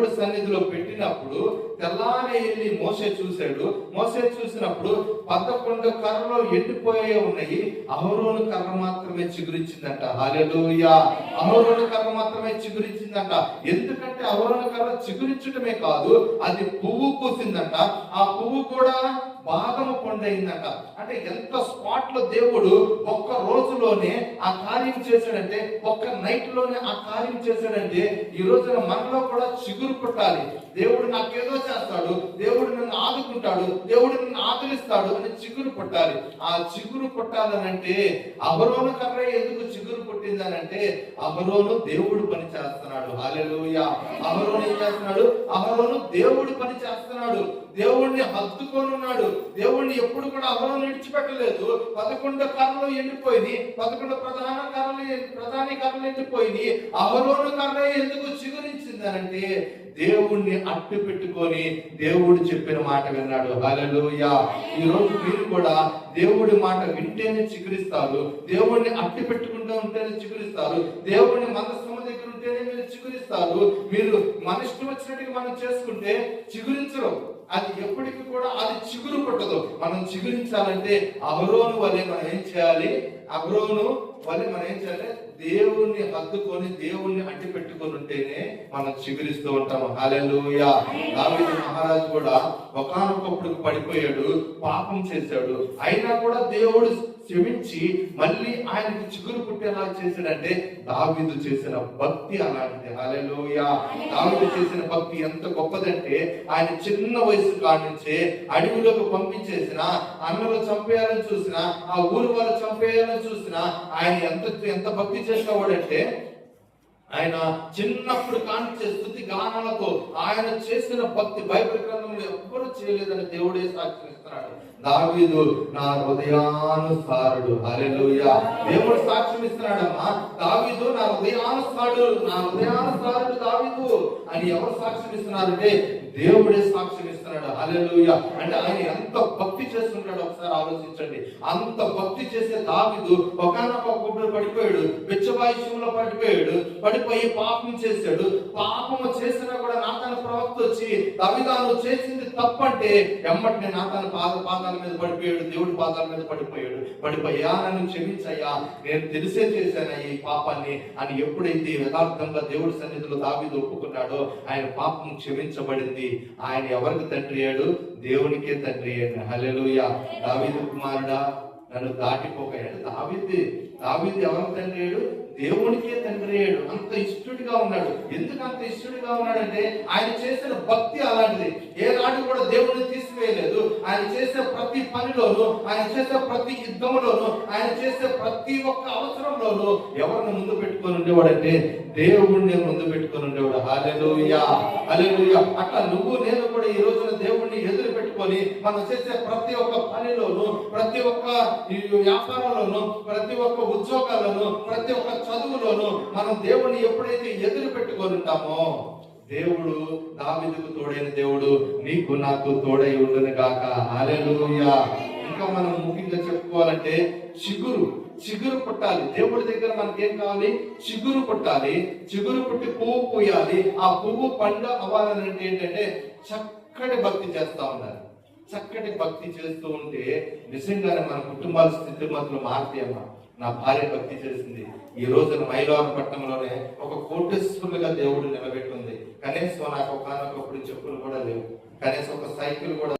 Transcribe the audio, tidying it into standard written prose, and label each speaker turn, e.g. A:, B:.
A: దేవుడి సన్నిధిలో పెట్టినప్పుడు తెల్లారి వెళ్ళి మోసే చూశాడు. మోసే చూసినప్పుడు 11 కర్రలు ఎండిపోయే ఉన్నాయి, అహరోను కర్ర మాత్రమే చిగురించిందంట. హల్లెలూయా. అహరోను కర్ర మాత్రమే చిగురించిందంట. ఎందుకంటే అహరోను కర్ర చిగురించడమే కాదు, అది పువ్వు పూసిందంట. ఆ పువ్వు కూడా బాదము పండయిందంట. అంటే ఎంత స్పాట్ లో దేవుడు ఒక్క రోజులోనే ఆ కార్యం చేశాడంటే, ఒక్క నైట్ లోనే ఆ కార్యం చేశాడంటే, ఈ రోజున మనలో కూడా చిగురు పుట్టాలి. దేవుడు నాకేదో చేస్తాడు, దేవుడు నన్ను ఆదుకుంటాడు, దేవుడు నన్ను ఆదరిస్తాడు అని చిగురు పుట్టాలి. ఆ చిగురు పుట్టాలనంటే అహరోను కర్ర ఎందుకు చిగురు పుట్టిందనంటే, అహరోను దేవుడు పని చేస్తున్నాడు. హల్లెలూయా. అహరోను ఏం చేస్తున్నాడు? అహరోను దేవుడు పని చేస్తున్నాడు, దేవుణ్ణి హత్తుకొని ఉన్నాడు. దేవుణ్ణి ఎప్పుడు కూడా అహరోను విడిచిపెట్టలేదు. 11 కర్రలు ఎండిపోయింది, 11 ప్రధాని కర్రలు ఎండిపోయింది. అహరోను కర్ర ఎందుకు చిగురించిందనంటే, దేవుణ్ణి అట్టు పెట్టుకొని దేవుడు చెప్పిన మాట విన్నాడు. హల్లెలూయా. ఈ రోజు మీరు కూడా దేవుడి మాట వింటేనే చిగురిస్తారు, దేవుణ్ణి అట్టు పెట్టుకుంటూ ఉంటేనే చిగురిస్తారు, దేవుణ్ణి మనస్సు దగ్గర ఉంటేనే మీరు చిగురిస్తారు. మీరు మన ఇష్టం వచ్చినట్టుగా మనం చేసుకుంటే చిగురించరు. అది ఎప్పటికీ కూడా అది చిగురు పుట్టదు. మనం చిగురించాలంటే అహరోను వలె మనం ఏం చేయాలి? అహరోను వలె మనం ఏం చేయాలి? దేవుణ్ణి హత్తుకొని దేవుణ్ణి అడ్డు పెట్టుకొని ఉంటేనే మనం చిగురిస్తూ ఉంటాము. హల్లెలూయా. దావీదు మహారాజు కూడా ఒకానొకప్పుడు పడిపోయాడు, పాపం చేశాడు. అయినా కూడా దేవుడు క్షమించి మళ్ళీ ఆయనకి చిగురు పుట్టేలా చేశాడంటే దావీదు చేసిన భక్తి అలాంటిది. హల్లెలూయా. దావీదు చేసిన భక్తి ఎంత గొప్పదంటే, ఆయన చిన్న వయసు కానించే అడవిలోకి పంపించేసిన, అన్నలు చంపేయాలని చూసిన, ఆ ఊరు వాళ్ళు చంపేయాలని చూసిన, ఆయన ఎంత భక్తి చేసినవాడంటే, ఆయన చిన్నప్పుడు కానించే స్తుతి గానాలతో ఆయన చేసిన భక్తి బైబిల్ గ్రంథంలో ఎవ్వరూ చేయలేదని దేవుడే సాక్ష్యం ఇస్తున్నాడు. దావీదు నా హృదయానుసారుడు. హల్లెలూయా. దేవుడు సాక్ష్యం ఇస్తున్నాడమ్మా. దావీదు నా హృదయానుసారుడు దావీదు అని ఎవరు సాక్ష్యం ఇస్తున్నారంటే దేవుడే సాక్ష్యం ఇస్తున్నాడు. హల్లెలూయా. అంటే ఆయన ఎంత భక్తి చేస్తుంటాడు ఒకసారి ఆలోచించండి. అంత భక్తి చేసే దావీదు ఒకానొకప్పుడు పడిపోయాడు, బెత్షెబాయిలో పడిపోయి పాపం చేశాడు. పాపము చేసినా కూడా నాతాను ప్రవక్త వచ్చి, దావీదు చేసింది తప్పంటే ఎమ్మటినే నాతాను పాదాల మీద పడిపోయాడు, దేవుడి పాదాల మీద పడిపోయా నన్ను క్షమించయ్యా, నేను తెలిసే చేశాను ఈ పాపాన్ని అని ఎప్పుడైతే యథార్థంగా దేవుడి సన్నిధిలో దావీదు ఒప్పుకున్నాడో ఆయన పాపం క్షమించబడింది. ఆయన ఎవరికి తండ్రి అయ్యాడు? దేవునికే తండ్రి అయ్యాడు. హల్లెలూయా. దావీదు కుమారుడా నన్ను దాటిపోయాడు. దావీదు ఎవరికి తండ్రి అయ్యాడు? దేవునికే తండ్రి అయ్యాడు. అంత ఇష్టడిగా ఉన్నాడు. ఎందుకు అంత ఇష్టడిగా ఉన్నాడంటే ఆయన చేసిన భక్తి అలాంటిది. ఏ నాడు కూడా దేవుడిని తీసివేయలేదు. ఆయన చేసే ప్రతి పనిలోనూ, ఆయన చేసే ప్రతి యుద్ధంలోనూ, ఆయన చేసే ప్రతి ఒక్క అవసరంలోనూ ఎవరిని ముందు పెట్టుకొని ఉండేవాడంటే దేవుణ్ణి ముందు పెట్టుకొని ఉండేవాడు. హల్లెలూయా. హల్లెలూయా. అట్లా నువ్వు నేను కూడా ఈ రోజున దేవుణ్ణి ఎదురు పెట్టుకొని మనం చేసే ప్రతి ఒక్క పనిలోనూ, ప్రతి ఒక్క వ్యాపారంలోనూ, ప్రతి ఒక్క ఉద్యోగాల్లోనూ, ప్రతి ఒక్క చదువులోనూ మనం దేవుణ్ణి ఎప్పుడైతే ఎదురు పెట్టుకొని ఉంటామో, దేవుడు దావీదుకు తోడైన దేవుడు నీకు నాకు తోడై ఉండును గాక. హల్లెలూయా. ఇంకా మనం ముఖ్యంగా చెప్పుకోవాలంటే చిగురు పుట్టాలి. దేవుడి దగ్గర మనకి ఏం కావాలి? చిగురు పుట్టాలి. చిగురు పుట్టి పువ్వు పూయాలి. ఆ పువ్వు పండు అవ్వాలని ఏంటంటే చక్కటి భక్తి చేస్తా ఉండాలి. చక్కటి భక్తి చేస్తూ ఉంటే నిజంగానే మన కుటుంబాల స్థితిగతులు మారుతాయమ్మా. నా భార్య భక్తి చేసింది. ఈ రోజున మైలవరం పట్టణంలోనే ఒక కోటేశ్వరులుగా దేవుడు నిలబెట్టింది. కనీసం నాకు ఒకనొకప్పుడు చెప్పులు కూడా లేవు, కనీసం ఒక సైకిల్ కూడా